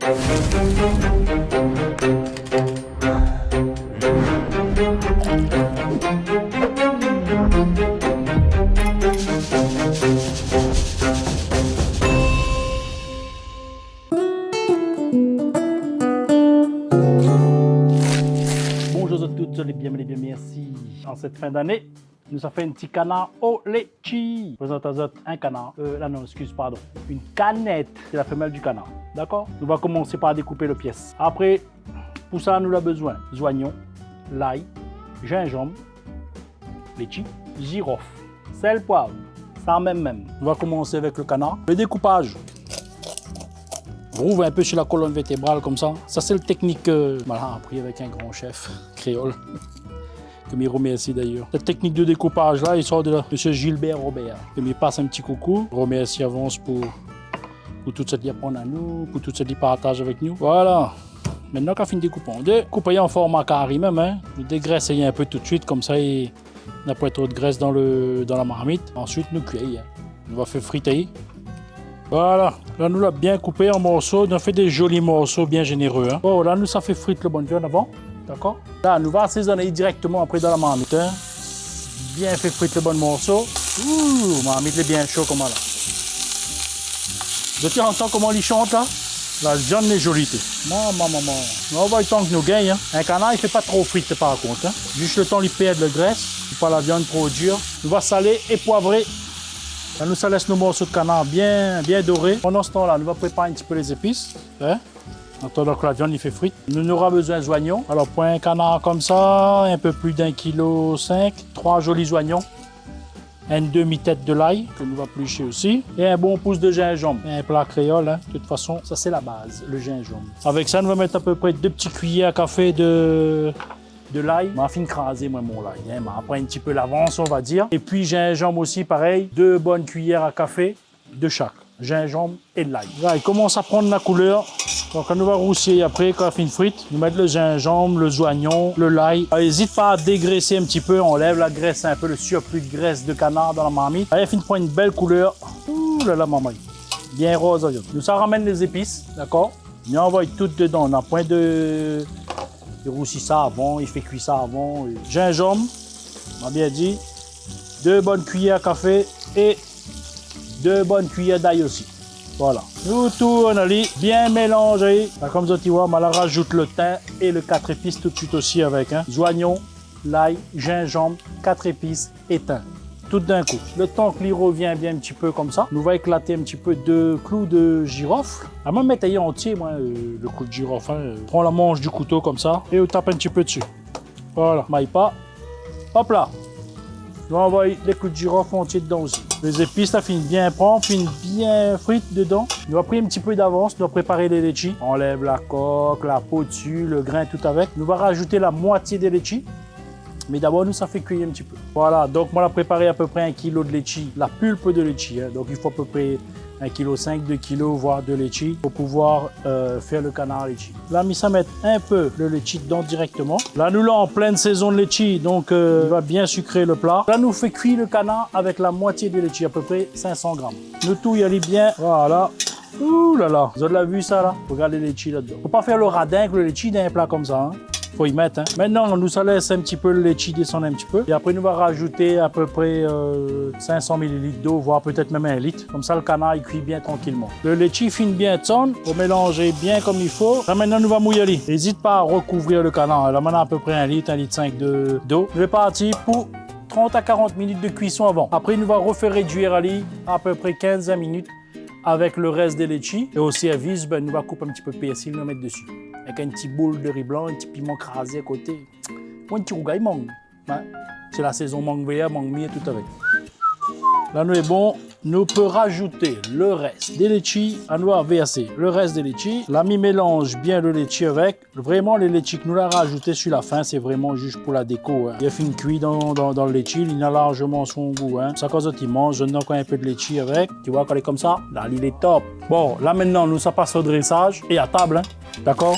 Bonjour à toutes les bien, merci. En cette fin d'année, nous avons fait un petit canard au litchi. Présente à vous un canard. Une canette. C'est la femelle du canard. D'accord? Nous allons commencer par découper les pièces. Après, pour ça, nous avons besoin de oignons, l'ail, gingembre, litchi, girofle, sel, poivre. Ça même. On va commencer avec le canard. Le découpage. On ouvre un peu sur la colonne vertébrale comme ça. Ça, c'est le technique voilà, appris avec un grand chef créole. Que me remercie d'ailleurs. Cette technique de découpage là, il sort de là, M. Gilbert Robert. Je me passe un petit coucou. Remercie avance pour tout ce qu'il apprend à nous, pour tout ce qu'il partage avec nous. Voilà. Maintenant qu'on a fini de découper, on découpe en format carré même. Hein. Nous dégraissons un peu tout de suite, comme ça il n'y a pas trop de graisse dans la marmite. Ensuite, nous cueillons. On va faire friter. Voilà, là nous l'avons bien coupé en morceaux, on a fait des jolis morceaux bien généreux. Hein. Oh, là nous ça fait frite le bon viande avant, d'accord? Là nous va assaisonner directement après dans la marmite. Hein. Bien fait frite le bon morceau. Ouh, marmite est bien chaud comme là. Vous entendez comment il chante là? La viande est jolie. Maman. On va le temps que nous gagnons. Hein. Un canard il fait pas trop frite par contre. Hein. Juste le temps il perd de graisse, pas la viande trop dure. On va saler et poivrer. Là, nous, ça laisse nos morceaux de canard bien dorés. Pendant ce temps-là, nous allons préparer un petit peu les épices. Hein? En attendant que la viande il fait frite. Nous aurons besoin d'oignons. Alors, pour un canard comme ça, un peu plus d'1,5 kg, 3 jolis oignons. Une demi-tête de l'ail, que nous allons éplucher aussi. Et un bon pouce de gingembre. Un plat créole, hein? De toute façon, ça c'est la base, le gingembre. Avec ça, nous allons mettre à peu près 2 petites cuillères à café de l'ail. Je vais finir craser mon l'ail. Hein. Après un petit peu l'avance, on va dire. Et puis gingembre aussi, pareil. 2 bonnes cuillères à café de chaque. Gingembre et de l'ail. Là, il commence à prendre la couleur. Donc, on va rousser après, quand on fait une frite, nous mettre le gingembre, le oignon, le l'ail. N'hésite pas à dégraisser un petit peu. On lève la graisse, un peu le surplus de graisse de canard dans la marmite. Allez, finit de prendre une belle couleur. Ouh là là, maman. Bien rose. Nous, ça ramène les épices, d'accord? On envoie tout dedans. On a point de... Il roussit ça avant, il fait cuire ça avant. Gingembre, on a bien dit. 2 bonnes cuillères à café et 2 bonnes cuillères d'ail aussi. Voilà. Nous tournons bien mélangé. Comme ça, tu vois, on rajoute le thym et le 4 épices tout de suite aussi avec. Hein. Oignons, l'ail, gingembre, 4 épices et thym. Tout d'un coup. Le temps que l'il revient bien un petit peu comme ça, nous va éclater un petit peu de clous de girofle. À même mettre entier, moi, le clou de girofle. Hein. Prends la manche du couteau comme ça et on tape un petit peu dessus. Voilà, maille pas. Hop là. Nous envoie les clous de girofle entiers dedans aussi. Les épices, ça finit bien prendre, finit bien frite dedans. Nous avons pris un petit peu d'avance, nous allons préparer les litchis. On enlève la coque, la peau dessus, le grain tout avec. Nous allons rajouter la moitié des litchis. Mais d'abord, nous, ça fait cuire un petit peu. Voilà, donc moi, j'ai préparé à peu près 1 kg de litchi, la pulpe de litchi. Hein. Donc, il faut à peu près 1,5 kg, 2 kg, voire 2 litchis pour pouvoir faire le canard litchi. Là, ça met un peu le litchi dedans directement. Là, nous, là, en pleine saison de litchi, donc il va bien sucrer le plat. Là, nous fait cuire le canard avec la moitié du litchi, à peu près 500 grammes. Nous tout y aller bien, voilà. Ouh là là, vous avez vu ça là? Regardez le litchi là-dedans. Faut pas faire le radin avec le litchi dans un plat comme ça. Hein. Faut y mettre. Hein. Maintenant, nous ça laisse un petit peu le litchi descendre un petit peu. Et après, nous va rajouter à peu près 500 ml d'eau, voire peut-être même 1 litre. Comme ça, le canard, il cuit bien tranquillement. Le litchi finit bien de son. Faut mélanger bien comme il faut. Là, maintenant, nous va mouiller. N'hésite pas à recouvrir le canard. Là, maintenant, à peu près 1 litre, 1,5 litre d'eau. Je vais partir pour 30 à 40 minutes de cuisson avant. Après, nous va refaire réduire à peu près 15 minutes avec le reste des litchis. Et au service, ben, nous va couper un petit peu de persil, nous mettre dessus. Avec un petit boule de riz blanc, un petit piment crasé à côté. Ou un petit rougail mangue. Hein? C'est la saison mangue vert, mangue mi et tout avec. Là, nous est bon. Nous pouvons rajouter le reste des litchis. À nous verser le reste des litchis. Là, mi mélange bien le litchi avec. Vraiment, les litchis que nous l'avons rajouté sur la fin, c'est vraiment juste pour la déco. Hein. Il a fait une cuit dans le litchi. Il a largement son goût. Hein. Ça, quand il mange, je donne encore un peu de litchi avec. Tu vois, quand il est comme ça, là, il est top. Bon, là, maintenant, nous, ça passe au dressage et à table. Hein. D'accord?